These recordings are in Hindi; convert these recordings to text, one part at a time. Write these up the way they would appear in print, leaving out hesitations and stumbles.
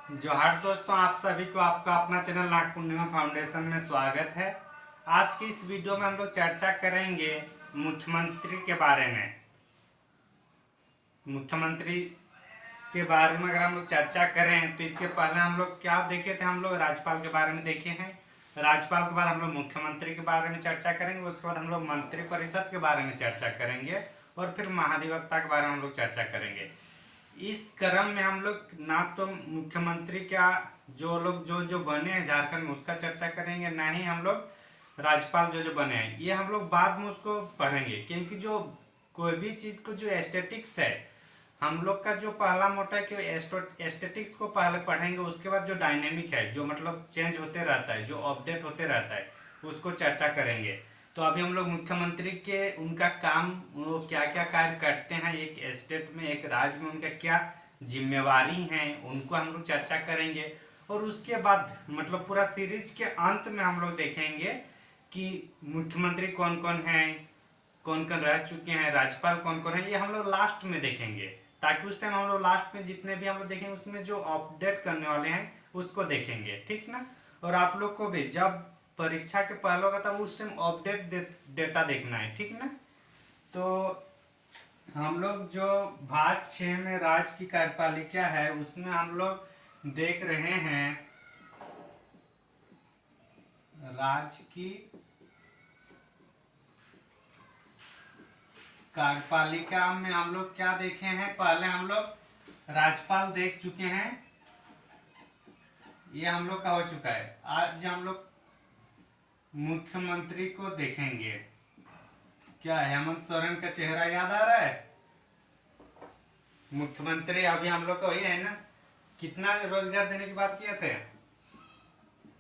जोहार दोस्तों, आप सभी को आपका अपना चैनल नाग पूर्णिमा फाउंडेशन में स्वागत है। आज की इस वीडियो में हम लोग चर्चा करेंगे मुख्यमंत्री के बारे में। मुख्यमंत्री के बारे में अगर हम लोग चर्चा करें तो इसके पहले हम लोग क्या देखे थे, हम लोग राज्यपाल के बारे में देखे हैं। राज्यपाल के बाद हम लोग मुख्यमंत्री के बारे में चर्चा करेंगे, उसके बाद हम लोग मंत्रिपरिषद के बारे में चर्चा करेंगे और फिर महाधिवक्ता के बारे में हम लोग चर्चा करेंगे। इस क्रम में हम लोग ना तो मुख्यमंत्री क्या जो लोग जो बने हैं झारखंड में उसका चर्चा करेंगे, ना ही हम लोग राज्यपाल जो बने हैं ये हम लोग बाद में उसको पढ़ेंगे। क्योंकि जो कोई भी चीज़ को जो एस्थेटिक्स है, हम लोग का जो पहला मोटा है कि एस्थेटिक्स को पहले पढ़ेंगे, उसके बाद जो डायनेमिक है, जो मतलब चेंज होते रहता है, जो अपडेट होते रहता है, उसको चर्चा करेंगे। तो अभी हम लोग मुख्यमंत्री के उनका काम, वो क्या क्या कार्य करते हैं एक स्टेट में, एक राज्य में, उनका क्या जिम्मेवारी हैं, उनको हम लोग चर्चा करेंगे। और उसके बाद मतलब पूरा सीरीज के अंत में हम लोग देखेंगे कि मुख्यमंत्री कौन कौन हैं, कौन कौन रह चुके हैं, राज्यपाल कौन कौन है, ये हम लोग लास्ट में देखेंगे। ताकि उस टाइम हम लोग लास्ट में जितने भी हम लोग देखेंगे उसमें जो अपडेट करने वाले हैं उसको देखेंगे, ठीक ना। और आप लोग को भी जब परीक्षा के पहले होगा तब उस टाइम अपडेट डेटा देखना है, ठीक ना। तो हम लोग जो भाग 6 में राज्य की कार्यपालिका है उसमें हम लोग देख रहे हैं राज्य की कार्यपालिका में हम लोग क्या देखे हैं। पहले हम लोग राज्यपाल देख चुके हैं, ये हम लोग का हो चुका है। आज हम लोग मुख्यमंत्री को देखेंगे। क्या हेमंत सोरेन का चेहरा याद आ रहा है? मुख्यमंत्री अभी हम लोग का वही है ना। कितना रोजगार देने की बात किए थे?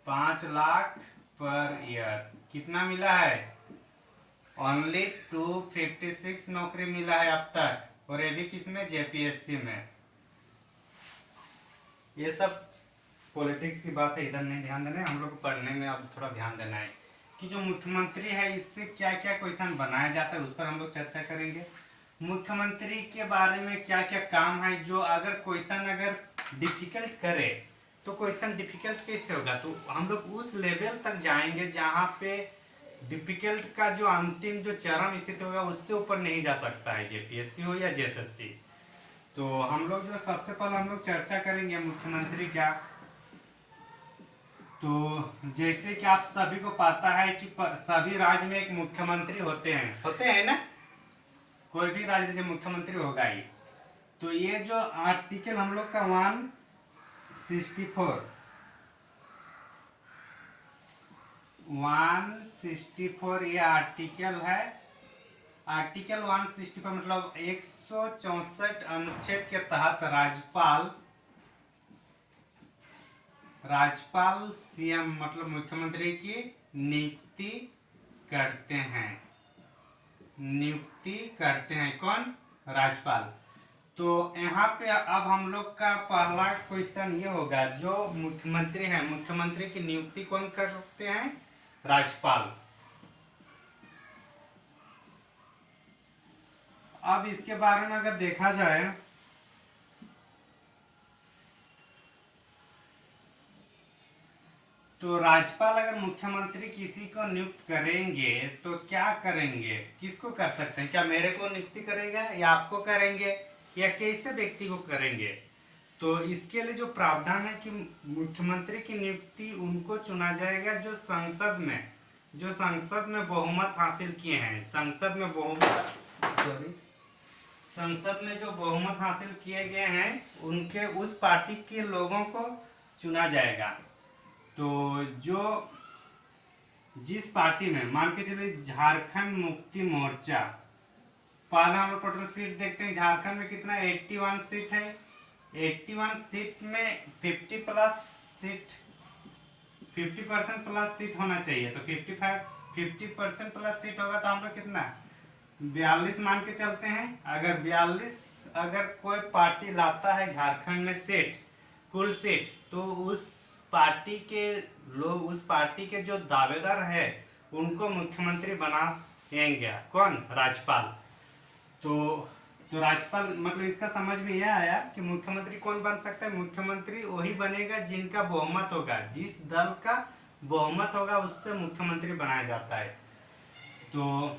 5 लाख पर ईयर। कितना मिला है? ओनली 256 नौकरी मिला है अब तक, और ये भी किसमें? जेपीएससी में। ये सब पॉलिटिक्स की बात है, इधर नहीं ध्यान देना है, हम लोग को पढ़ने में अब थोड़ा ध्यान देना है कि जो मुख्यमंत्री है इससे क्या क्या क्वेश्चन बनाया जाता है, उस पर हम लोग चर्चा करेंगे। मुख्यमंत्री के बारे में क्या क्या काम है, जो अगर क्वेश्चन अगर डिफिकल्ट करे तो क्वेश्चन डिफिकल्ट कैसे होगा, तो हम लोग उस लेवल तक जाएंगे जहाँ पे डिफिकल्ट का जो अंतिम जो चरम स्थिति होगा उससे ऊपर नहीं जा सकता है, जेपीएससी हो या जेएसएससी। तो हम लोग जो सबसे पहले हम लोग चर्चा करेंगे मुख्यमंत्री क्या। तो जैसे कि आप सभी को पता है कि सभी राज्य में एक मुख्यमंत्री होते हैं ना। कोई भी राज्य से मुख्यमंत्री होगा ही। तो ये जो आर्टिकल हम लोग का 164 ये आर्टिकल है। आर्टिकल 164 मतलब 164 अनुच्छेद के तहत राज्यपाल सीएम मतलब मुख्यमंत्री की नियुक्ति करते हैं। कौन? राज्यपाल। तो यहाँ पे अब हम लोग का पहला क्वेश्चन ये होगा, जो मुख्यमंत्री हैं, मुख्यमंत्री की नियुक्ति कौन करते हैं? राज्यपाल। अब इसके बारे में अगर देखा जाए तो राज्यपाल अगर मुख्यमंत्री किसी को नियुक्त करेंगे तो क्या करेंगे, किसको कर सकते हैं? क्या मेरे को नियुक्ति करेगा या आपको करेंगे या कैसे व्यक्ति को करेंगे? तो इसके लिए जो प्रावधान है कि मुख्यमंत्री की नियुक्ति उनको चुना जाएगा जो संसद में बहुमत हासिल किए हैं। संसद में जो बहुमत हासिल किए गए हैं उनके उस पार्टी के लोगों को चुना जाएगा। तो जो जिस पार्टी में मान के चलिए झारखंड मुक्ति मोर्चा, पहला हम लोग टोटल सीट देखते हैं झारखंड में कितना, 81 सीट है। 81 सीट में 50% प्लस सीट होना चाहिए। तो 50% प्लस सीट होगा तो हम लोग कितना 42 मान के चलते हैं। अगर 42 अगर कोई पार्टी लाता है झारखंड में सीट, कुल सीट, तो उस पार्टी के लोग, उस पार्टी के जो दावेदार है उनको मुख्यमंत्री बना देंगे। कौन? राज्यपाल। तो तो राज्यपाल मतलब इसका समझ में यह आया कि मुख्यमंत्री कौन बन सकता है। मुख्यमंत्री वही बनेगा जिनका बहुमत होगा, जिस दल का बहुमत होगा उससे मुख्यमंत्री बनाया जाता है। तो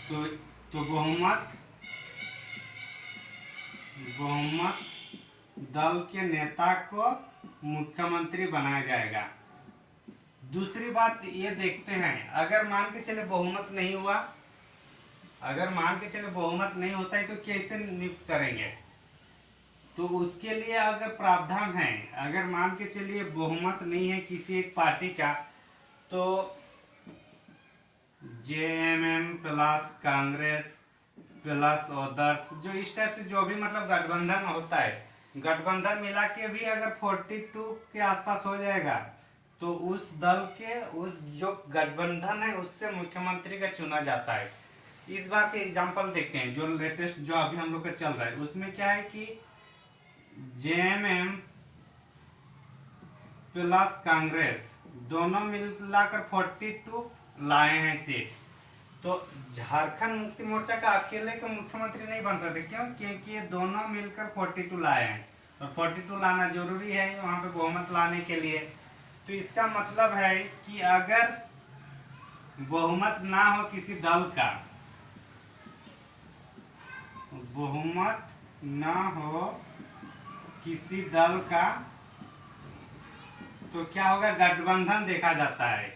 तो तो बहुमत बहुमत दल के नेता को मुख्यमंत्री बनाया जाएगा। दूसरी बात ये देखते हैं, अगर मान के चले बहुमत नहीं हुआ, अगर मान के चले बहुमत नहीं होता है तो कैसे नियुक्त करेंगे। तो उसके लिए अगर प्रावधान है, अगर मान के चलिए बहुमत नहीं है किसी एक पार्टी का, तो JMM plus Congress plus others, जो इस टाइप से जो भी मतलब गठबंधन होता है, गठबंधन मिला के भी अगर 42 के आसपास हो जाएगा तो उस दल के, उस जो गठबंधन है उससे मुख्यमंत्री का चुना जाता है। इस बार के एग्जांपल देखते हैं जो लेटेस्ट जो अभी हम लोग का चल रहा है, उसमें क्या है कि जेएमएम प्लस कांग्रेस दोनों मिलाकर 42 लाए हैं सीट। तो झारखंड मुक्ति मोर्चा का अकेले का मुख्यमंत्री नहीं बन सकते, क्यों? क्योंकि ये दोनों मिलकर 42 लाए हैं और 42 लाना जरूरी है वहां पे बहुमत लाने के लिए। तो इसका मतलब है कि अगर बहुमत ना हो किसी दल का, बहुमत ना हो किसी दल का, तो क्या होगा, गठबंधन देखा जाता है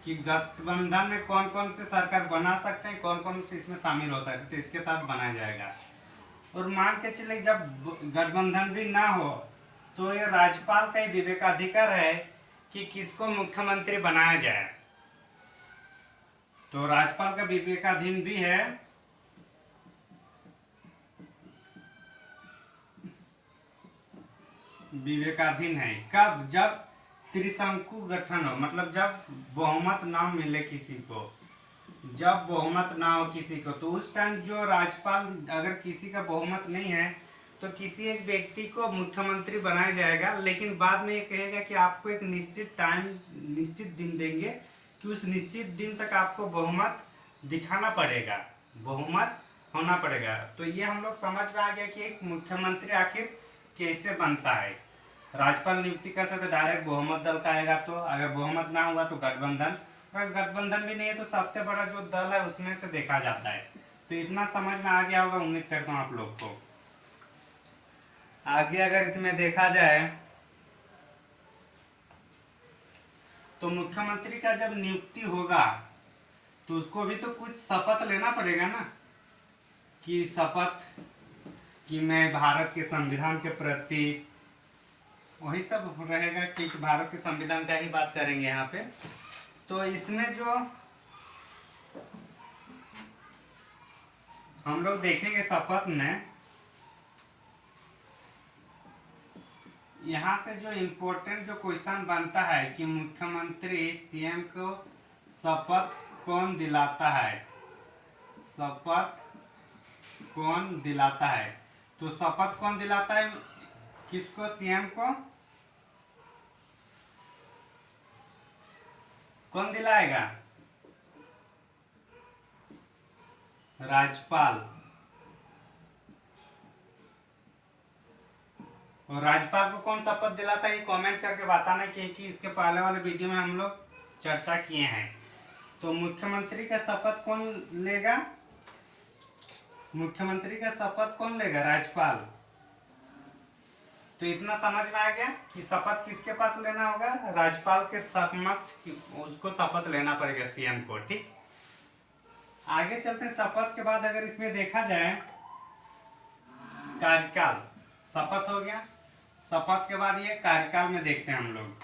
कि गठबंधन में कौन कौन से सरकार बना सकते हैं, कौन कौन से इसमें शामिल हो सकते हैं, तो इसके तहत बनाया जाएगा। और मान के चले जब गठबंधन भी ना हो तो ये राज्यपाल का ही विवेकाधिकार है कि किसको मुख्यमंत्री बनाया जाए। तो राज्यपाल का विवेकाधीन भी है, विवेकाधीन है कब, जब त्रिशंकु गठन हो, मतलब जब बहुमत ना मिले किसी को, जब बहुमत ना हो किसी को, तो उस टाइम जो राज्यपाल, अगर किसी का बहुमत नहीं है तो किसी एक व्यक्ति को मुख्यमंत्री बनाया जाएगा, लेकिन बाद में ये कहेगा कि आपको एक निश्चित टाइम, निश्चित दिन देंगे कि उस निश्चित दिन तक आपको बहुमत दिखाना पड़ेगा, बहुमत होना पड़ेगा। तो ये हम लोग समझ में आ गया कि एक मुख्यमंत्री आखिर कैसे बनता है। राज्यपाल नियुक्ति कर सकते डायरेक्ट बहुमत दल का आएगा, तो अगर बहुमत ना हुआ तो गठबंधन, अगर गठबंधन भी नहीं है तो सबसे बड़ा जो दल है उसमें से देखा जाता है। तो इतना समझ में आ गया होगा, उम्मीद करता हूँ आप लोग को। आगे अगर इसमें देखा जाए तो मुख्यमंत्री का जब नियुक्ति होगा तो उसको भी तो कुछ शपथ लेना पड़ेगा ना, कि शपथ कि मैं भारत के संविधान के प्रति, वही सब रहेगा कि भारत के संविधान का ही बात करेंगे यहाँ पे। तो इसमें जो हम लोग देखेंगे शपथ में, यहाँ से जो इम्पोर्टेंट जो क्वेश्चन बनता है कि मुख्यमंत्री सीएम को शपथ कौन दिलाता है, शपथ कौन दिलाता है। तो शपथ कौन दिलाता है किसको, सीएम को कौन दिलाएगा, राज्यपाल। और राज्यपाल को कौन शपथ दिलाता है ये कमेंट करके बताना, क्योंकि इसके पहले वाले वीडियो में हम लोग चर्चा किए हैं। तो मुख्यमंत्री का शपथ कौन लेगा, मुख्यमंत्री का शपथ कौन लेगा, राज्यपाल। तो इतना समझ में आ गया कि शपथ किसके पास लेना होगा, राज्यपाल के समक्ष उसको शपथ लेना पड़ेगा सीएम को। ठीक, आगे चलते हैं। शपथ के बाद अगर इसमें देखा जाए कार्यकाल, शपथ हो गया, शपथ के बाद ये कार्यकाल में देखते हैं हम लोग।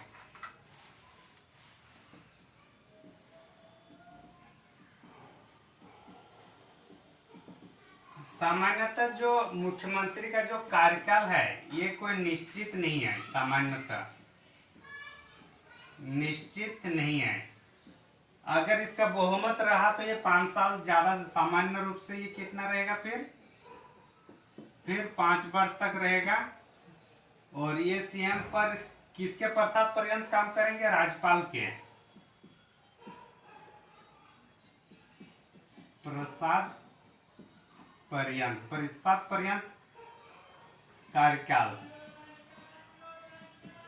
सामान्यतः जो मुख्यमंत्री का जो कार्यकाल है ये कोई निश्चित नहीं है, सामान्यतः निश्चित नहीं है। अगर इसका बहुमत रहा तो ये 5 साल ज्यादा, सामान्य रूप से ये कितना रहेगा, फिर 5 वर्ष तक रहेगा। और ये सीएम पर किसके पश्चात पर्यंत काम करेंगे, राज्यपाल के। प्रसाद पर्यंत कार्यकाल।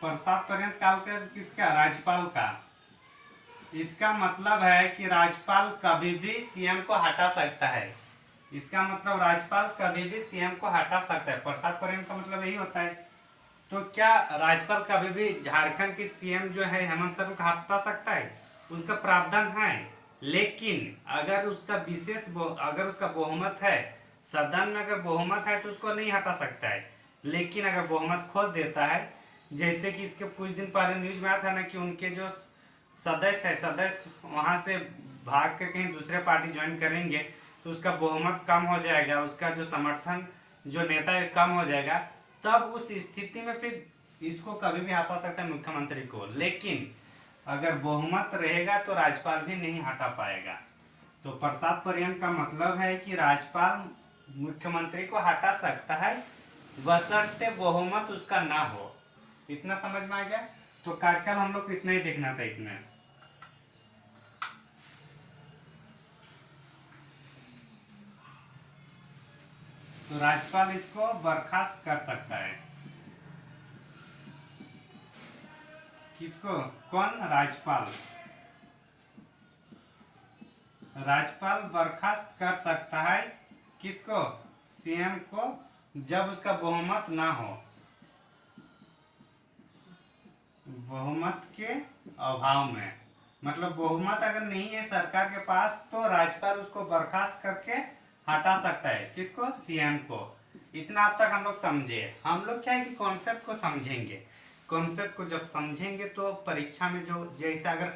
प्रसाद पर्यंत काल का किसका? राज्यपाल का। इसका मतलब है कि राज्यपाल कभी भी सीएम को हटा सकता है। इसका मतलब राज्यपाल कभी भी सीएम को हटा सकता है। प्रसाद पर्यंत का मतलब यही होता है। तो क्या राज्यपाल कभी भी झारखंड की सीएम जो है हेमंत सोरेन को हटा सकता है? उसका प्रावधान है। लेकिन अगर उसका अगर उसका बहुमत है, सदन में अगर बहुमत है तो उसको नहीं हटा सकता है। लेकिन अगर बहुमत खो देता है, जैसे कि इसके कुछ दिन पहले न्यूज में आया था ना कि उनके जो सदस्य वहां से भाग कर कहीं दूसरे पार्टी ज्वाइन करेंगे तो उसका बहुमत कम हो जाएगा, उसका जो समर्थन जो नेता है कम हो जाएगा। तब उस स्थिति में फिर इसको कभी भी हटा सकता है मुख्यमंत्री को। लेकिन अगर बहुमत रहेगा तो राज्यपाल भी नहीं हटा पाएगा। तो प्रसाद पर्यंत का मतलब है कि राज्यपाल मुख्यमंत्री को हटा सकता है बशर्ते बहुमत उसका ना हो। इतना समझ में आ गया? तो कार्यकाल हम लोग को इतना ही देखना था इसमें। तो राज्यपाल इसको बर्खास्त कर सकता है। किसको? कौन? राज्यपाल। राज्यपाल बर्खास्त कर सकता है किसको? सीएम को, जब उसका बहुमत ना हो। बहुमत के अभाव में, मतलब बहुमत अगर नहीं है सरकार के पास तो राज्यपाल उसको बर्खास्त करके हटा सकता है। किसको? सीएम को। इतना अब तक हम लोग समझे। हम लोग क्या है कि कॉन्सेप्ट को समझेंगे। कॉन्सेप्ट को जब समझेंगे तो परीक्षा में जो जैसे अगर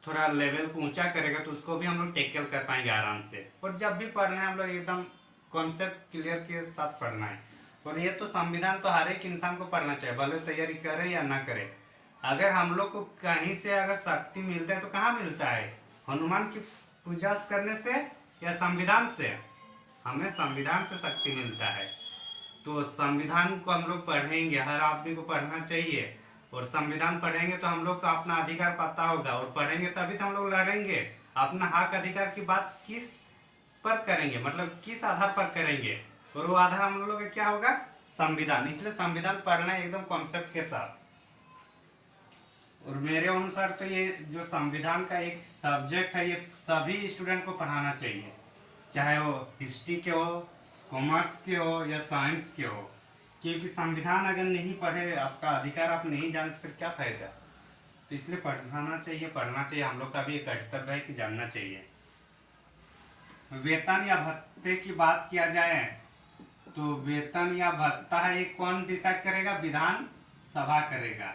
थोड़ा लेवल को ऊंचा करेगा तो उसको भी हम लोग टेकल कर पाएंगे आराम से। और जब भी पढ़ना है हम लोग एकदम कॉन्सेप्ट क्लियर के साथ पढ़ना है। और ये तो संविधान तो हर एक इंसान को पढ़ना चाहिए, भले तैयारी करे या ना करे। अगर हम लोग को कहीं से अगर शक्ति मिलता है तो कहाँ मिलता है? हनुमान की पूजा करने से या संविधान से? हमें संविधान से शक्ति मिलता है। तो संविधान को हम लोग पढ़ेंगे, हर आदमी को पढ़ना चाहिए। और संविधान पढ़ेंगे तो हम लोग को अपना अधिकार पता होगा, और पढ़ेंगे तभी तो हम लोग लड़ेंगे। अपना हक अधिकार की बात किस पर करेंगे, मतलब किस आधार पर करेंगे, और वो आधार हम लोग का क्या होगा? संविधान। इसलिए संविधान पढ़ना है एकदम कॉन्सेप्ट के साथ। और मेरे अनुसार तो ये जो संविधान का एक सब्जेक्ट है ये सभी स्टूडेंट को पढ़ाना चाहिए, चाहे वो हिस्ट्री के हो, कॉमर्स के हो या साइंस के हो। क्योंकि संविधान अगर नहीं पढ़े, आपका अधिकार आप नहीं जानते फिर क्या फायदा? तो इसलिए पढ़ना चाहिए, पढ़ना चाहिए। हम लोग का भी एक कर्तव्य है कि जानना चाहिए। वेतन या भत्ते की बात किया जाए तो वेतन या भत्ता है ये कौन डिसाइड करेगा? विधान सभा करेगा।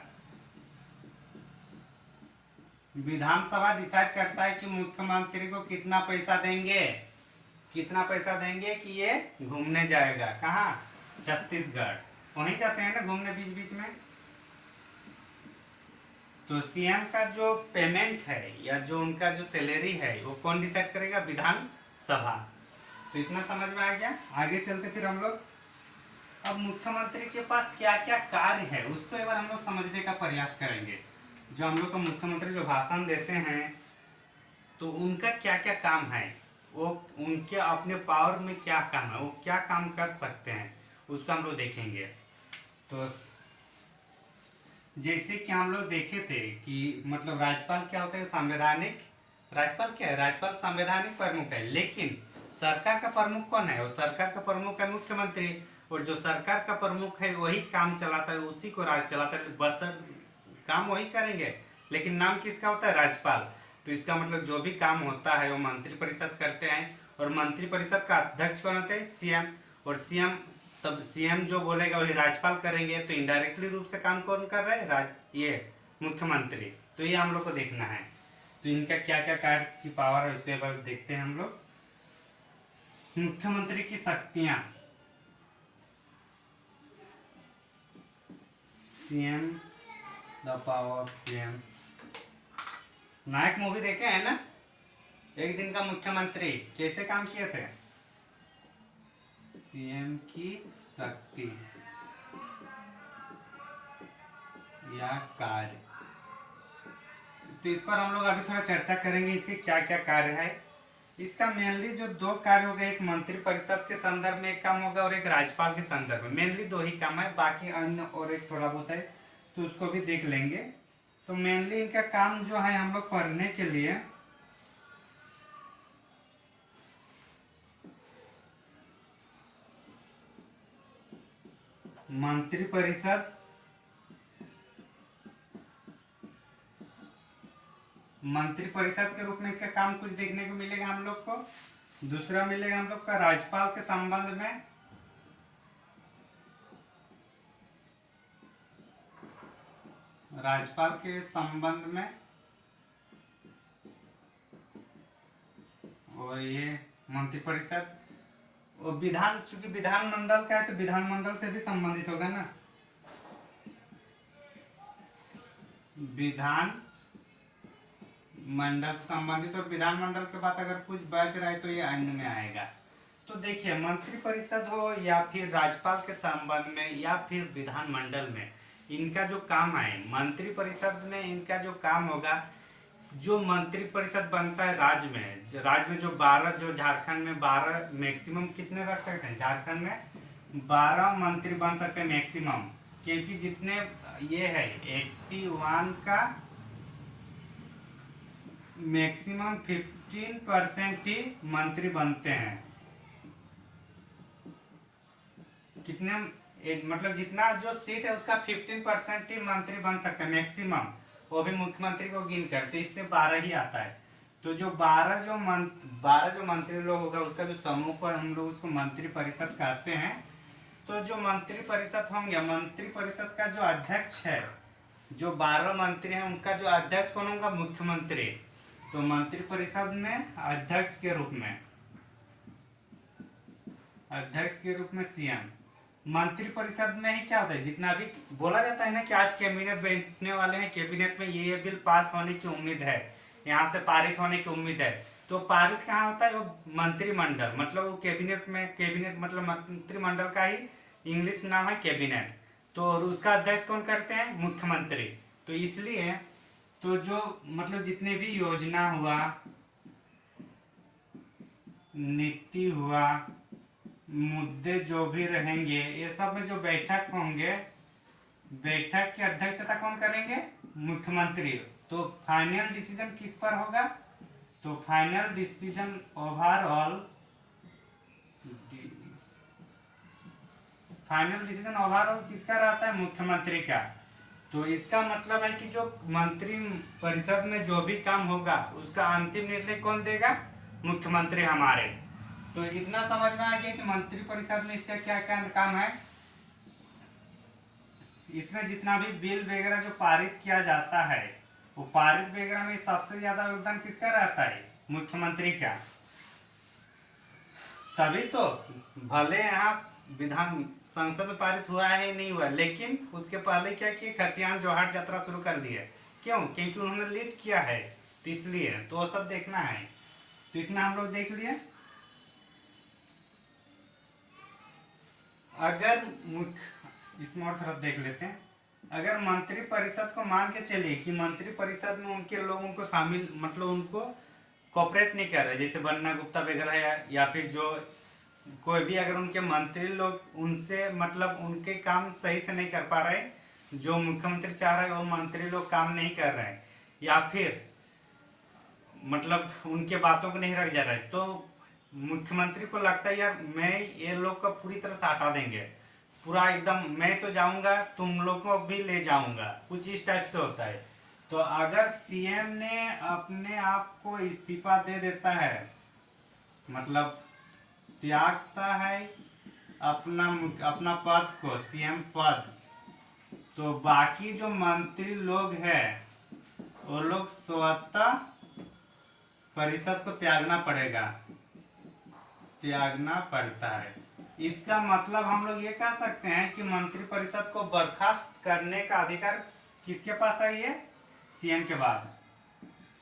विधानसभा डिसाइड करता है कि मुख्यमंत्री को कितना पैसा देंगे। कितना पैसा देंगे कि ये घूमने जाएगा। कहाँ? छत्तीसगढ़। वहीं जाते हैं ना घूमने बीच बीच में। तो सीएम का जो पेमेंट है या जो उनका जो सैलरी है वो कौन डिसाइड करेगा? विधानसभा। तो इतना समझ में आ गया। आगे चलते फिर हम लोग अब मुख्यमंत्री के पास क्या क्या कार्य है उसको एक बार हम लोग समझने का प्रयास करेंगे। जो हम लोग का मुख्यमंत्री जो भाषण देते हैं तो उनका क्या क्या काम है, वो उनके अपने पावर में क्या काम है, वो क्या काम कर सकते हैं, उसको हम लोग देखेंगे। तो जैसे कि हम लोग देखे थे कि मतलब राज्यपाल क्या होता है? संवैधानिक। राज्यपाल क्या है? राज्यपाल संवैधानिक प्रमुख है। लेकिन सरकार का प्रमुख कौन है? और सरकार का प्रमुख है मुख्यमंत्री। और जो सरकार का प्रमुख है वही काम चलाता है, उसी को राज चलाता है। बस काम वही करेंगे, लेकिन नाम किसका होता है? राज्यपाल। तो इसका मतलब जो भी काम होता है वो मंत्रिपरिषद करते हैं। और मंत्रिपरिषद का अध्यक्ष कौन होते हैं? सीएम। और सीएम, तब सीएम जो बोलेगा वही राज्यपाल करेंगे। तो इनडायरेक्टली रूप से काम कौन कर रहा है? ये मुख्यमंत्री। तो ये हम लोग को देखना है। तो इनका क्या क्या कार्य की पावर है उसके बारे में देखते हैं हम लोग। मुख्यमंत्री की शक्तियां। CM, the power of CM. Nayak movie देखे हैं ना? एक दिन का मुख्यमंत्री कैसे काम किए थे? सीएम की शक्ति या कार्य। तो इस पर हम लोग अभी थोड़ा चर्चा करेंगे, इसके क्या क्या कार्य है। इसका मेनली जो दो कार्य हो गए, एक मंत्री परिषद के संदर्भ में एक काम होगा और एक राज्यपाल के संदर्भ में, मेनली दो ही काम है, बाकी अन्य और एक थोड़ा बहुत है तो उसको भी देख लेंगे। तो मेनली इनका काम जो है हम लोग पढ़ने के लिए मंत्री परिषद, मंत्री परिषद के रूप में इसका काम कुछ देखने को मिलेगा हम लोग को। दूसरा मिलेगा हम लोग का राज्यपाल के संबंध में, राज्यपाल के संबंध में, और ये मंत्रिपरिषद और विधान, चूंकि विधानमंडल का है तो विधानमंडल से भी संबंधित होगा ना, विधान मंडल से संबंधित, और विधानमंडल के बाद अगर कुछ बच रहा है तो ये अन्य में आएगा। तो देखिए मंत्रिपरिषद हो या फिर राज्यपाल के संबंध में या फिर विधानमंडल में, इनका जो काम है मंत्री परिषद में, इनका जो काम होगा, जो मंत्री परिषद बनता है राज्य में जो 12, जो झारखंड में 12 मैक्सिमम कितने रख सकते हैं, झारखंड में 12 मंत्री बन सकते हैं मैक्सिमम, क्योंकि जितने ये है 81 का मैक्सिमम 15% ही मंत्री बनते हैं। कितने मतलब जितना जो सीट है उसका 15% ही मंत्री बन सकते हैं मैक्सिमम, वो भी मुख्यमंत्री को गिन करते, इससे 12 ही आता है। तो जो 12 जो मंत्री लोग होगा उसका जो समूह को हम लोग उसको मंत्री परिषद कहते हैं। तो जो मंत्री परिषद होंगे, मंत्री परिषद का जो अध्यक्ष है, जो 12 मंत्री हैं उनका जो अध्यक्ष कौन होगा, मुख्यमंत्री। तो मंत्री परिषद में अध्यक्ष के रूप में सीएम। मंत्री परिषद में ही क्या होता है, जितना भी बोला जाता है ना कि आज कैबिनेट बैठने वाले हैं, कैबिनेट में ये बिल पास होने की उम्मीद है, यहाँ से पारित होने की उम्मीद है, तो पारित कहाँ होता है, वो मंत्रिमंडल, मतलब वो कैबिनेट मतलब मंत्रिमंडल का ही इंग्लिश नाम है कैबिनेट। तो और उसका अध्यक्ष कौन करते हैं, मुख्यमंत्री। तो इसलिए तो जो मतलब जितने भी योजना हुआ, नीति हुआ, मुद्दे जो भी रहेंगे, ये सब में जो बैठक होंगे, बैठक की अध्यक्षता कौन करेंगे, मुख्यमंत्री। तो फाइनल डिसीजन किस पर होगा, तो फाइनल डिसीजन ओवरऑल किसका रहता है, मुख्यमंत्री का। तो इसका मतलब है कि जो मंत्री परिषद में जो भी काम होगा उसका अंतिम निर्णय कौन देगा, मुख्यमंत्री हमारे। तो इतना समझ में आ गया कि मंत्री परिषद में इसका क्या क्या काम है। इसमें जितना भी बिल वगैरह जो पारित किया जाता है, वो पारित वगैरह में सबसे ज्यादा योगदान किसका रहता है, मुख्यमंत्री का। तभी तो भले यहाँ विधान संसद में पारित हुआ है नहीं हुआ, लेकिन उसके पहले क्या किए, खतियान जोहार यात्रा शुरू कर दी है। क्यों, क्योंकि उन्होंने लीड किया है, तो इसलिए तो वो सब देखना है। तो इतना हम लोग देख लिए। अगर इसमें और तरफ देख लेते हैं, अगर मंत्री परिषद को मान के चलिए कि मंत्री परिषद में उनके लोगों को शामिल, मतलब उनको कोऑपरेट नहीं कर रहे, जैसे बन्ना गुप्ता वगैरह या फिर जो कोई भी अगर उनके मंत्री लोग उनसे मतलब उनके काम सही से नहीं कर पा रहे, जो मुख्यमंत्री चाह रहे हैं वो मंत्री लोग काम नहीं कर रहे हैं, या फिर मतलब उनके बातों को नहीं रख जा रहे, तो मुख्यमंत्री को लगता है यार मैं ये लोग को पूरी तरह से हटा देंगे, पूरा एकदम मैं तो जाऊंगा तुम लोग को भी ले जाऊंगा, कुछ इस टाइप से होता है। तो अगर सीएम ने अपने आप को इस्तीफा दे देता है, मतलब त्यागता है अपना पद को, सीएम पद, तो बाकी जो मंत्री लोग हैं वो लोग स्वतः परिषद को त्यागना पड़ता है। इसका मतलब हम लोग ये कह सकते हैं कि मंत्री परिषद को बर्खास्त करने का अधिकार किसके पास है, ये सीएम के पास।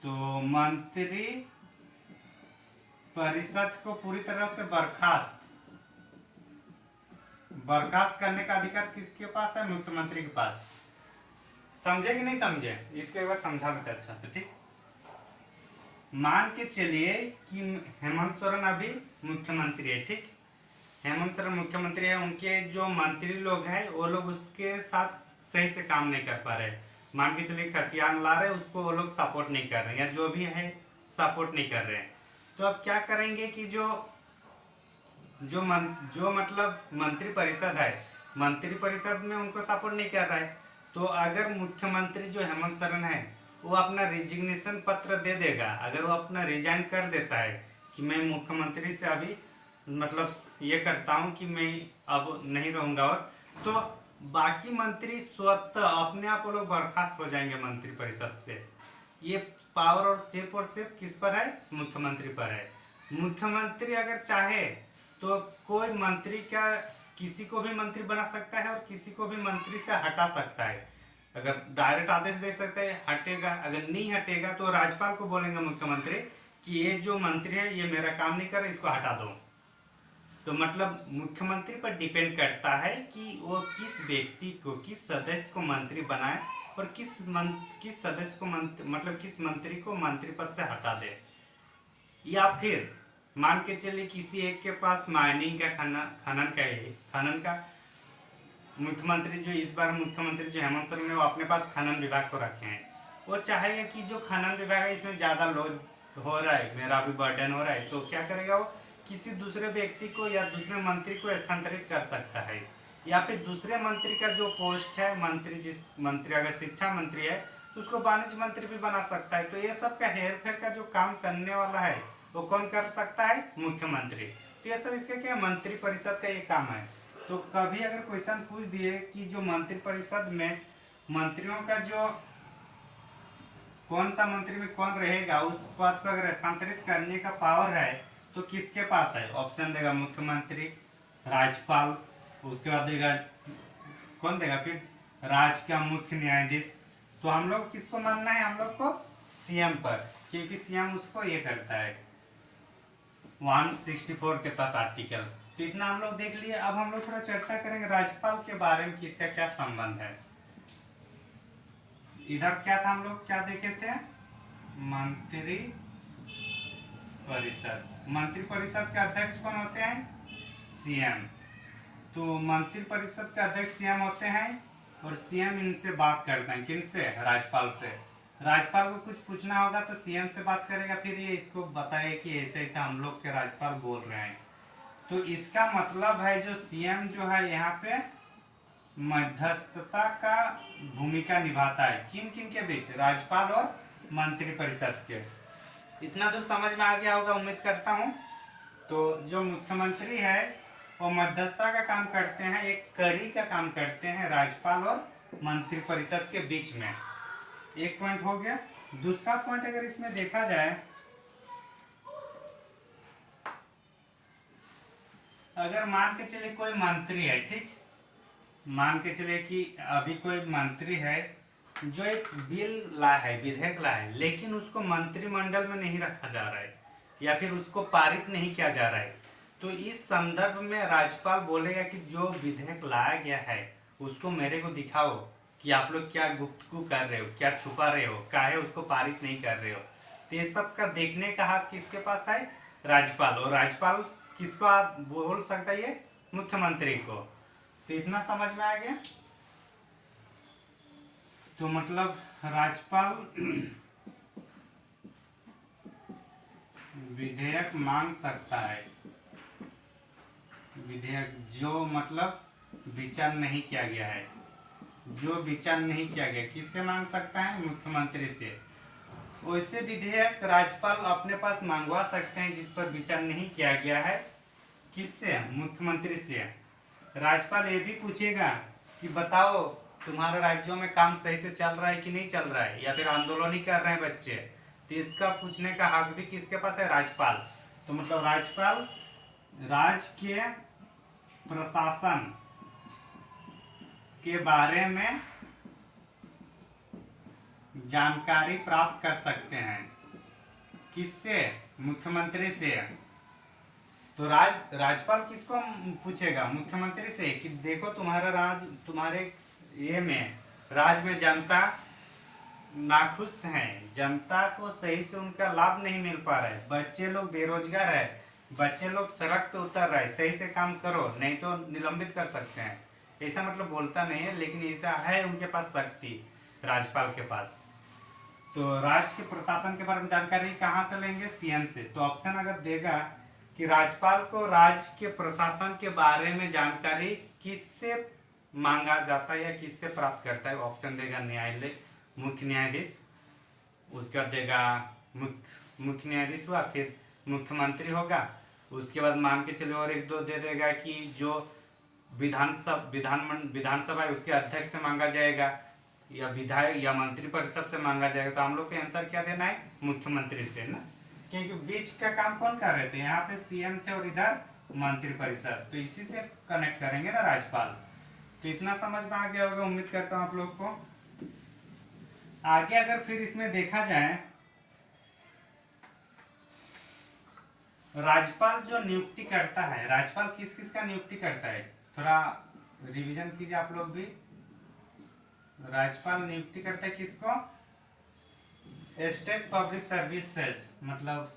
तो मंत्री परिषद को पूरी तरह से बर्खास्त करने का अधिकार किसके पास है, मुख्यमंत्री के पास। समझे कि नहीं समझे, इसको एक बार समझा देते अच्छा से, ठीक। मान के चलिए कि हेमंत सोरेन अभी मुख्यमंत्री है, ठीक। हेमंत सोरेन मुख्यमंत्री है, उनके जो मंत्री लोग हैं वो लोग उसके साथ सही से काम नहीं कर पा रहे। मान के चलिए खतियान ला रहे, उसको वो लोग सपोर्ट नहीं कर रहे, या जो भी है सपोर्ट नहीं कर रहे हैं। तो अब क्या करेंगे कि जो मतलब मंत्री परिषद है, मंत्री परिषद में उनको सपोर्ट नहीं कर रहा है। तो अगर मुख्यमंत्री जो हेमंत सोरेन है वो अपना रिजिग्नेशन पत्र दे देगा, अगर वो अपना रिजाइन कर देता है कि मैं मुख्यमंत्री से अभी मतलब ये करता हूँ कि मैं अब नहीं रहूँगा, और तो बाकी मंत्री स्वतः अपने आप वो लोग बर्खास्त हो जाएंगे मंत्री परिषद से। ये पावर और सिर्फ किस पर है? मुख्यमंत्री पर है। मुख्यमंत्री अगर चाहे तो कोई मंत्री का किसी को भी मंत्री बना सकता है और किसी को भी मंत्री से हटा सकता है। अगर डायरेक्ट आदेश दे सकता है हटेगा, अगर नहीं हटेगा तो राज्यपाल को बोलेंगे मुख्यमंत्री कि ये जो मंत्री है ये मेरा काम नहीं कर रहा, इसको हटा दो। तो मतलब मुख्यमंत्री पर डिपेंड करता है कि वो किस व्यक्ति को, किस सदस्य को मंत्री बनाए और किस सदस्य को मतलब किस मंत्री को मंत्री पद से हटा दे। या फिर मान के चलिए किसी एक के पास माइनिंग का खनन का मुख्यमंत्री जो इस बार मुख्यमंत्री जो हेमंत सोरेन ने वो अपने पास खनन विभाग को रखे हैं। वो चाहेगा कि जो खनन विभाग है इसमें ज़्यादा लोड हो रहा है, मेरा भी बर्डन हो रहा है, तो क्या करेगा वो किसी दूसरे व्यक्ति को या दूसरे मंत्री को स्थानांतरित कर सकता है। या फिर दूसरे मंत्री का जो पोस्ट है, जिस मंत्री अगर शिक्षा मंत्री है तो उसको वाणिज्य मंत्री भी बना सकता है। तो ये सब का हेर फेर का जो काम करने वाला है वो कौन कर सकता है? मुख्यमंत्री। तो ये सब इसके क्या मंत्री परिषद का ये काम है। तो कभी अगर क्वेश्चन पूछ दिए कि जो मंत्री परिषद में मंत्रियों का जो कौन सा मंत्री में कौन रहेगा, उस पद को अगर स्थानांतरित करने का पावर है तो किसके पास है? ऑप्शन देगा मुख्यमंत्री, राज्यपाल, उसके बाद देगा कौन देगा फिर? राज्य का मुख्य न्यायाधीश। तो हम लोग किसको मानना है? हम लोग को सीएम पर, क्योंकि सीएम उसको ये करता है 164 के तहत आर्टिकल। तो इतना हम लोग देख लिए। अब हम लोग थोड़ा चर्चा करेंगे राज्यपाल के बारे में कि इसका क्या संबंध है। इधर क्या था, हम लोग क्या देखे थे? मंत्री परिषद। मंत्री परिषद के अध्यक्ष कौन होते हैं? सीएम। तो मंत्री परिषद के अध्यक्ष सीएम होते हैं और सीएम इनसे बात करते हैं। किनसे? राज्यपाल से। राज्यपाल को कुछ पूछना होगा तो सीएम से बात करेगा, फिर ये इसको बताए कि ऐसे ऐसे हम लोग के राज्यपाल बोल रहे हैं। तो इसका मतलब है जो सीएम जो है यहाँ पे मध्यस्थता का भूमिका निभाता है। किन किन के बीच? राज्यपाल और मंत्री परिषद के। इतना तो समझ में आ गया होगा उम्मीद करता हूँ। तो जो मुख्यमंत्री है वो मध्यस्थता का काम करते हैं, एक कड़ी का काम करते हैं राज्यपाल और मंत्री परिषद के बीच में। एक पॉइंट हो गया। दूसरा पॉइंट अगर इसमें देखा जाए, अगर मान के चलिए कोई मंत्री है, ठीक, मान के चलिए कि अभी कोई मंत्री है जो एक बिल ला है, विधेयक ला है, लेकिन उसको मंत्रिमंडल में नहीं रखा जा रहा है या फिर उसको पारित नहीं किया जा रहा है। तो इस संदर्भ में राज्यपाल बोलेगा कि जो विधेयक लाया गया है उसको मेरे को दिखाओ कि आप लोग क्या गुफ्तगू कर रहे हो, क्या छुपा रहे हो, काहे उसको पारित नहीं कर रहे हो। तो ये सब का देखने का हक किसके पास है? राज्यपाल। और राज्यपाल किसको आप बोल सकता है? ये मुख्यमंत्री को। तो इतना समझ में आ गया। तो मतलब राज्यपाल विधेयक मांग सकता है, विधेयक जो मतलब विचार नहीं किया गया है, जो विचार नहीं किया गया, किससे मांग सकता है? मुख्यमंत्री से। वैसे विधेयक राज्यपाल अपने पास मंगवा सकते हैं जिस पर विचार नहीं किया गया है। किससे? मुख्यमंत्री से। राज्यपाल ये भी पूछेगा कि बताओ तुम्हारे राज्यों में काम सही से चल रहा है कि नहीं चल रहा है, या फिर आंदोलन ही कर रहे हैं बच्चे। तो इसका पूछने का हक भी किसके पास है? राज्यपाल। तो मतलब राज्यपाल राज्य के प्रशासन के बारे में जानकारी प्राप्त कर सकते हैं। किससे? मुख्यमंत्री से। तो राज्यपाल किसको पूछेगा? मुख्यमंत्री से कि देखो तुम्हारा तुम्हारे ये में राज्य में जनता नाखुश हैं, जनता को सही से उनका लाभ नहीं मिल पा रहा है। बच्चे लोग बेरोजगार है, बच्चे लोग सड़क पे उतर रहे हैं, सही से काम करो नहीं तो निलंबित कर सकते हैं। ऐसा मतलब बोलता नहीं है, लेकिन ऐसा है उनके पास शक्ति, राज्यपाल के पास। तो राज्य के प्रशासन के बारे में जानकारी कहाँ से लेंगे? सीएम से। तो ऑप्शन अगर देगा कि राज्यपाल को राज्य के प्रशासन के बारे में जानकारी किससे मांगा जाता है या किससे प्राप्त करता है, ऑप्शन देगा न्यायालय, मुख्य न्यायाधीश, उसका देगा मुख्य न्यायाधीश हुआ, फिर मुख्यमंत्री होगा, उसके बाद मान के चलो और एक दो दे देगा कि जो विधानसभा है उसके अध्यक्ष से मांगा जाएगा, या विधायक या मंत्री परिषद से मांगा जाएगा। तो हम लोग को आंसर क्या देना है? मुख्यमंत्री से ना, क्योंकि बीच का काम कौन कर रहे थे? यहाँ पे सीएम थे और इधर मंत्री परिषद, तो इसी से कनेक्ट करेंगे ना राज्यपाल। तो इतना समझ में आ गया होगा, उम्मीद करता हूँ आप लोग को। आगे अगर फिर इसमें देखा जाए, राज्यपाल जो नियुक्ति करता है, राज्यपाल किस किस का नियुक्ति करता है, थोड़ा रिवीजन कीजिए आप लोग भी। राज्यपाल नियुक्ति करता है किसको? स्टेट पब्लिक सर्विसेज, मतलब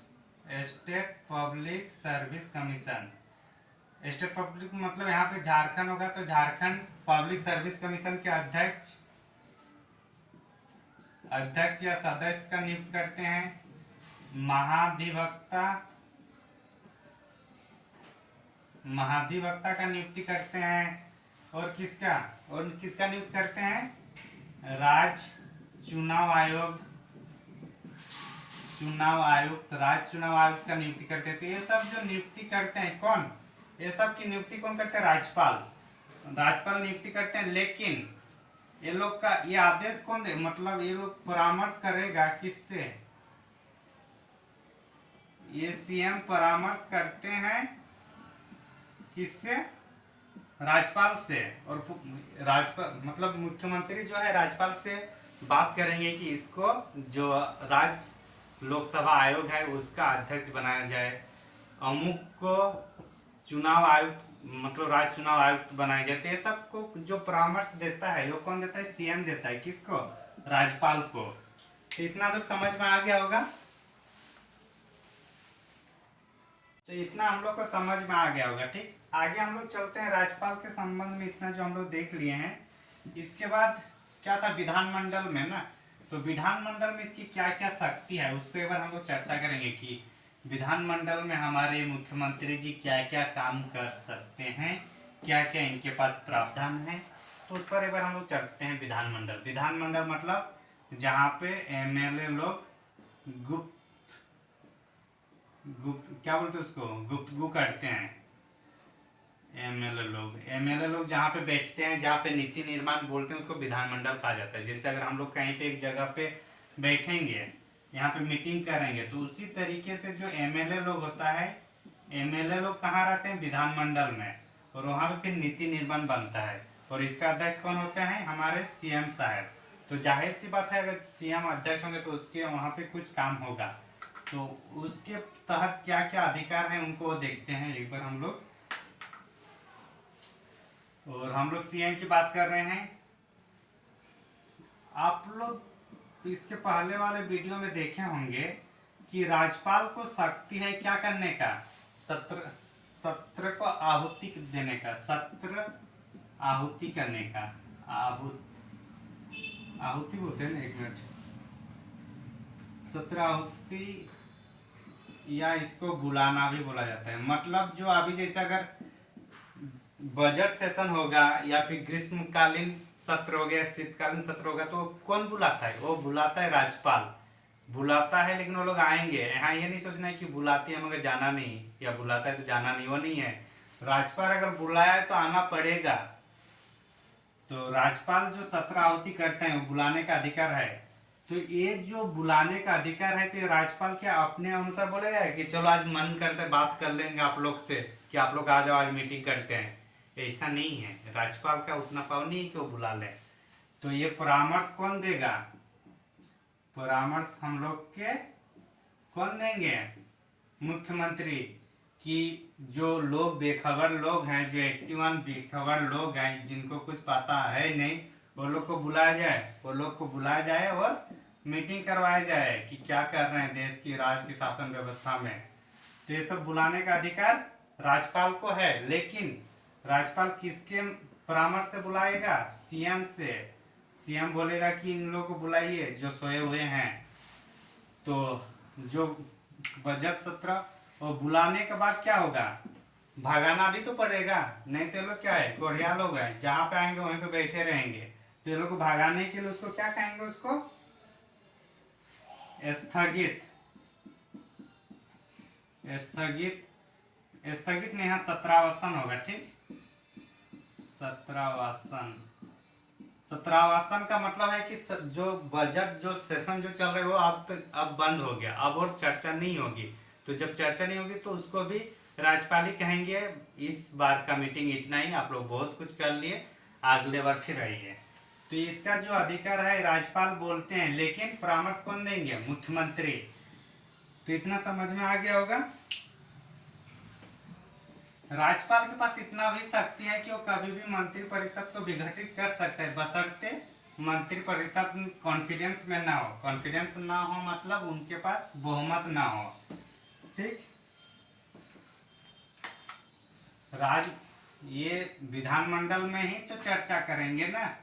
state public service commission. State public मतलब यहाँ पे झारखंड होगा, तो झारखंड पब्लिक सर्विस कमीशन के अध्यक्ष या सदस्य का नियुक्त करते हैं। महाधिवक्ता का नियुक्ति करते हैं। और किसका नियुक्त करते हैं? राज्य चुनाव आयुक्त का नियुक्ति करते हैं। तो ये सब जो नियुक्ति करते हैं कौन? ये सब की नियुक्ति कौन करते हैं? राज्यपाल नियुक्ति करते हैं। लेकिन ये लोग का ये आदेश कौन दे, मतलब ये लोग परामर्श करेगा किससे? ये सीएम परामर्श करते हैं किससे? राज्यपाल से। और राज्यपाल मतलब मुख्यमंत्री जो है राज्यपाल से बात करेंगे कि इसको जो राज्य लोकसभा आयोग है उसका अध्यक्ष बनाया जाए, अमुक को चुनाव आयुक्त मतलब राज्य चुनाव आयुक्त बनाए जाते हैं। सबको जो परामर्श देता है वो कौन देता है? सीएम देता है। किसको? राज्यपाल को। तो इतना तो समझ में आ गया होगा। तो इतना हम लोग को समझ में आ गया होगा। ठीक, आगे हम लोग चलते हैं। राज्यपाल के संबंध में इतना जो हम लोग देख लिए हैं, इसके बाद क्या था विधानमंडल में ना, तो विधानमंडल में इसकी क्या क्या शक्ति है उसको एक बार हम लोग चर्चा करेंगे कि विधानमंडल में हमारे मुख्यमंत्री जी क्या क्या काम कर सकते हैं, क्या क्या इनके पास प्रावधान है, तो उस पर एक बार हम लोग चलते हैं। विधानमंडल मतलब जहाँ पे एमएलए लोग क्या बोलते हैं उसको, गुफ्तगू करते हैं। एमएलए लोग जहाँ पे बैठते हैं, जहाँ पे नीति निर्माण बोलते हैं, उसको विधानमंडल कहा जाता है। जैसे अगर हम लोग कहीं पे एक जगह पे बैठेंगे, यहाँ पे मीटिंग करेंगे, तो उसी तरीके से जो एमएलए लोग होता है, एमएलए लोग कहाँ रहते हैं? विधानमंडल में, और वहाँ पे फिर नीति निर्माण बनता है। और इसका अध्यक्ष कौन होते हैं? हमारे सीएम साहब। तो जाहिर सी बात है अगर सीएम अध्यक्ष होंगे तो उसके वहाँ पे कुछ काम होगा। तो उसके तहत क्या क्या अधिकार हैं उनको देखते हैं एक बार हम लोग। और हम लोग सीएम की बात कर रहे हैं। आप लोग इसके पहले वाले वीडियो में देखे होंगे कि राज्यपाल को शक्ति है क्या करने का? सत्र को आहुति देने का, सत्र आहुति करने का। आहुति बोलते हैं ना, एक मिनट, सत्र आहुति या इसको बुलाना भी बोला जाता है। मतलब जो अभी जैसे अगर बजट सेशन होगा या फिर ग्रीष्मकालीन सत्र हो गया, शीतकालीन सत्र होगा, तो कौन बुलाता है? वो बुलाता है राज्यपाल बुलाता है। लेकिन वो लोग आएंगे, यहाँ ये नहीं सोचना है कि बुलाते हैं मगर जाना नहीं, या बुलाता है तो जाना नहीं, वो नहीं है। राज्यपाल अगर बुलाया है तो आना पड़ेगा। तो राज्यपाल जो सत्र आहुति करते हैं वो बुलाने का अधिकार है। तो ये जो बुलाने का अधिकार है, तो ये राज्यपाल क्या अपने अनुसार बोलेगा कि चलो आज मन करते बात कर लेंगे आप लोग से कि आप लोग आ जाओ आज मीटिंग करते हैं? ऐसा नहीं है, राज्यपाल का उतना पावर नहीं है कि वो बुला ले। तो ये परामर्श कौन देगा? परामर्श हम लोग के कौन देंगे? मुख्यमंत्री। कि जो लोग बेखबर लोग हैं, जो 81 बेखबर लोग हैं जिनको कुछ पता है नहीं, वो लोग को बुलाया जाए और मीटिंग करवाया जाए कि क्या कर रहे हैं देश की राज्य की शासन व्यवस्था में। तो ये सब बुलाने का अधिकार राज्यपाल को है, लेकिन राज्यपाल किसके परामर्श से बुलाएगा? सीएम से। सीएम बोलेगा कि इन लोगों को बुलाइए जो सोए हुए हैं। तो जो बजट सत्र, और बुलाने के बाद क्या होगा? भगाना भी तो पड़ेगा, नहीं तो ये लोग क्या है, कोढ़िया लोग हैं, जहां पे आएंगे वहीं पे बैठे रहेंगे। तो ये लोग को भगाने के लिए उसको क्या कहेंगे? उसको स्थगित स्थगित स्थगित नहीं, यहाँ सत्रावसान होगा। ठीक, सत्रावसान। सत्रावसान का मतलब है कि जो बजट जो सेशन जो चल रहे हो अब बंद हो गया, अब और चर्चा नहीं होगी। तो जब चर्चा नहीं होगी तो उसको भी राज्यपाल ही कहेंगे इस बार का मीटिंग इतना ही, आप लोग बहुत कुछ कर लिए, अगले बार फिर आइए। तो इसका जो अधिकार है राज्यपाल बोलते हैं, लेकिन परामर्श कौन देंगे? मुख्यमंत्री। तो इतना समझ में आ गया होगा। राज्यपाल के पास इतना भी शक्ति है कि वो कभी भी मंत्रिपरिषद को विघटित कर सकता है, बशर्ते मंत्रिपरिषद कॉन्फिडेंस में ना हो। कॉन्फिडेंस ना हो मतलब उनके पास बहुमत ना हो। ठीक, ये विधानमंडल में ही तो चर्चा करेंगे ना।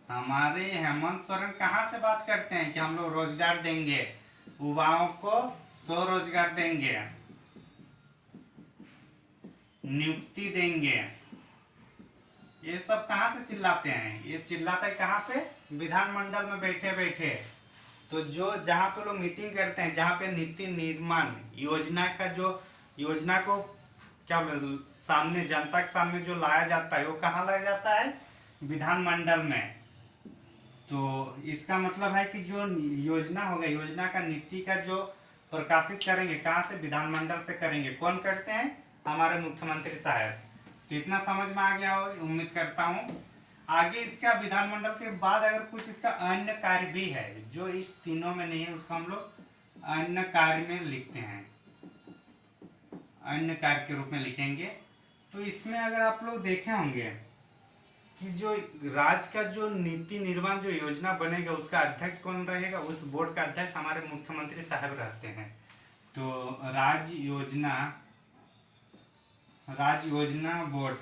हमारे हेमंत सोरेन कहाँ से बात करते हैं कि हम लोग रोजगार देंगे, युवाओं को 100 रोजगार देंगे, नियुक्ति देंगे। ये सब कहाँ से चिल्लाते हैं? ये चिल्लाते हैं कहाँ पे? विधानमंडल में बैठे बैठे। तो जो जहाँ पे लोग मीटिंग करते हैं, जहाँ पे नीति निर्माण योजना का जो योजना को क्या सामने जनता के सामने जो लाया जाता है, वो कहाँ लाया जाता है? विधानमंडल में। तो इसका मतलब है कि जो योजना होगा, योजना का नीति का जो प्रकाशित करेंगे, कहाँ से? विधानमंडल से करेंगे। कौन करते हैं? हमारे मुख्यमंत्री साहब। तो इतना समझ में आ गया हो, उम्मीद करता हूँ। आगे इसका विधानमंडल के बाद अगर कुछ इसका अन्य कार्य भी है जो इस तीनों में नहीं है, उसको हम लोग अन्य कार्य में लिखते हैं, अन्य कार्य के रूप में लिखेंगे। तो इसमें अगर आप लोग देखे होंगे कि जो राज्य का जो नीति निर्माण जो योजना बनेगा, उसका अध्यक्ष कौन रहेगा? उस बोर्ड का अध्यक्ष हमारे मुख्यमंत्री साहब रहते हैं। तो राज्य योजना बोर्ड,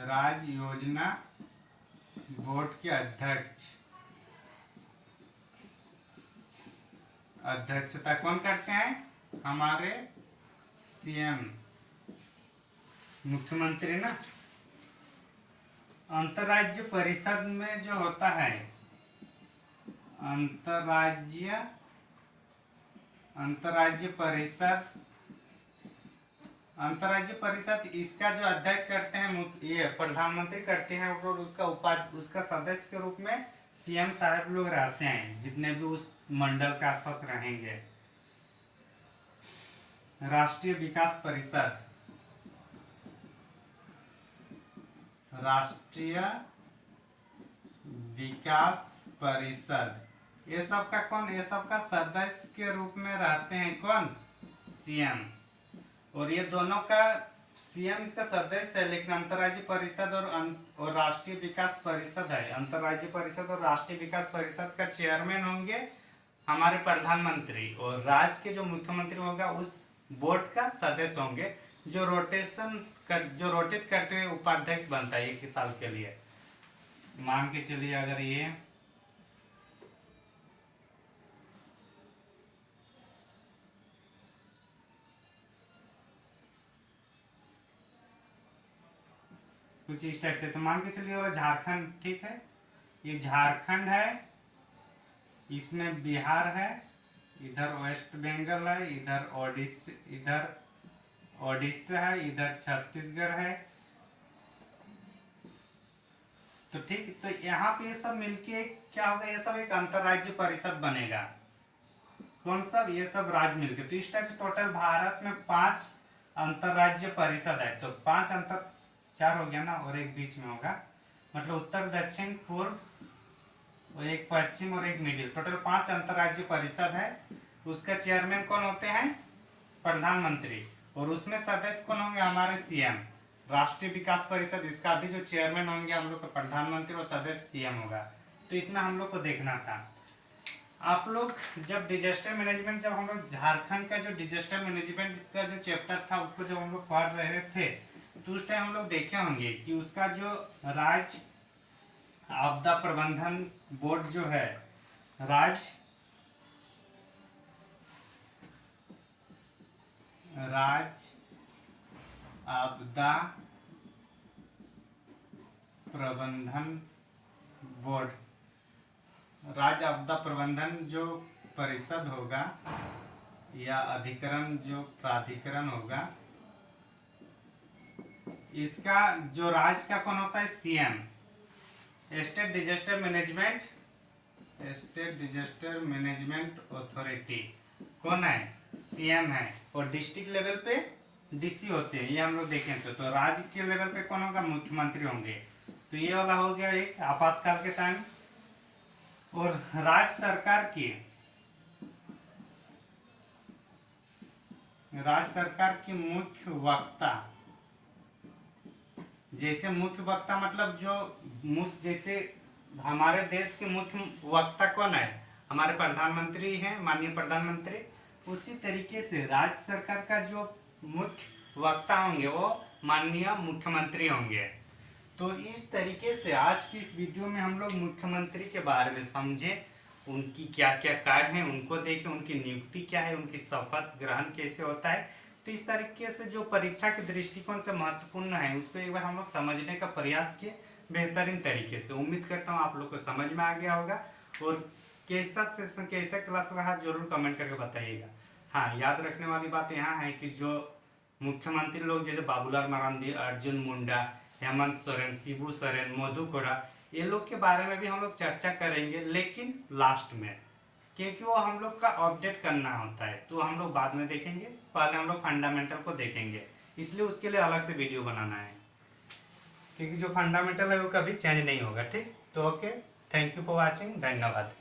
राज्य योजना बोर्ड के अध्यक्षता कौन करते हैं? हमारे सीएम, मुख्यमंत्री ना। अंतर्राज्य परिषद में जो होता है, अंतर्राज्य परिषद इसका जो अध्यक्ष करते हैं ये प्रधानमंत्री करते हैं, और उसका सदस्य के रूप में सीएम साहब लोग रहते हैं, जितने भी उस मंडल के आसपास रहेंगे। राष्ट्रीय विकास परिषद, ये सब का कौन? ये सब का सदस्य के रूप में रहते हैं कौन? सीएम। और ये दोनों का, सीएम इसका सदस्य है, लेकिन अंतर्राज्यीय परिषद और राष्ट्रीय विकास परिषद है। अंतर्राज्यीय परिषद और राष्ट्रीय विकास परिषद का चेयरमैन होंगे हमारे प्रधानमंत्री, और राज्य के जो मुख्यमंत्री होगा उस बोर्ड का सदस्य होंगे, जो रोटेट करते हुए उपाध्यक्ष बनता है 1 साल के लिए। मान के चलिए अगर ये कुछ इस टाइप से, तो मान के चलिए और झारखंड, ठीक है, ये झारखंड है, इसमें बिहार है, इधर वेस्ट बंगाल है, इधर ओडिशा है, इधर छत्तीसगढ़ है। तो ठीक, तो यहाँ पे ये सब मिलके क्या होगा? ये सब एक अंतर्राज्यीय परिषद बनेगा। कौन सा? ये सब राज्य मिलके। तो इस टाइप से टोटल भारत में 5 अंतर्राज्यीय परिषद है। तो 4 हो गया ना, और एक बीच में होगा, मतलब उत्तर, दक्षिण, पूर्व, और एक पश्चिम और एक मिडिल। टोटल 5 अंतर्राज्यीय परिषद है। उसका चेयरमैन कौन होते हैं? प्रधानमंत्री। और उसमें सदस्य कौन होंगे? हमारे सीएम। राष्ट्रीय विकास परिषद, इसका भी जो चेयरमैन होंगे हम लोग का प्रधानमंत्री और सदस्य सीएम होगा। तो इतना हम लोग को देखना था। आप लोग जब डिजास्टर मैनेजमेंट, जब हम लोग झारखंड का जो डिजास्टर मैनेजमेंट का जो चैप्टर था उसको जब हम लोग पढ़ रहे थे तो उस टाइम हम लोग देखे होंगे कि उसका जो राज्य आपदा प्रबंधन बोर्ड जो है, राज्य आपदा प्रबंधन बोर्ड, राज्य आपदा प्रबंधन जो परिषद होगा या अधिकरण जो प्राधिकरण होगा, इसका जो राज्य का कौन होता है, CM, state disaster management authority कौन है, सीएम है। और डिस्ट्रिक्ट लेवल पे डीसी होते हैं, ये हम लोग देखें तो राज्य के लेवल पे कौन होगा, मुख्यमंत्री होंगे। तो ये वाला हो गया एक आपातकाल के टाइम। और राज्य सरकार की मुख्य वक्ता, जैसे मुख्य वक्ता मतलब जैसे हमारे देश के मुख्य वक्ता कौन है, हमारे प्रधानमंत्री हैं, माननीय प्रधानमंत्री। उसी तरीके से राज्य सरकार का जो मुख्य वक्ता होंगे वो माननीय मुख्यमंत्री होंगे। तो इस तरीके से आज की इस वीडियो में हम लोग मुख्यमंत्री के बारे में समझे, उनकी क्या क्या कार्य हैं उनको देखें, उनकी नियुक्ति क्या है, उनकी शपथ ग्रहण कैसे होता है। तो इस तरीके से जो परीक्षा के दृष्टिकोण से महत्वपूर्ण है उसको एक बार हम लोग समझने का प्रयास किए बेहतरीन तरीके से। उम्मीद करता हूँ आप लोग को समझ में आ गया होगा। और कैसा सेशन, कैसा क्लास रहा जरूर कमेंट करके बताइएगा। हाँ, याद रखने वाली बात यहाँ है कि जो मुख्यमंत्री लोग जैसे बाबूलाल मरांडी, अर्जुन मुंडा, हेमंत सोरेन, शिबू सोरेन, मधु कोड़ा, ये लोग के बारे में भी हम लोग चर्चा करेंगे, लेकिन लास्ट में, क्योंकि वो हम लोग का अपडेट करना होता है तो हम लोग बाद में देखेंगे। पहले हम लोग फंडामेंटल को देखेंगे, इसलिए उसके लिए अलग से वीडियो बनाना है, क्योंकि जो फंडामेंटल है वो कभी चेंज नहीं होगा। ठीक, तो okay, thank you for watching, धन्यवाद।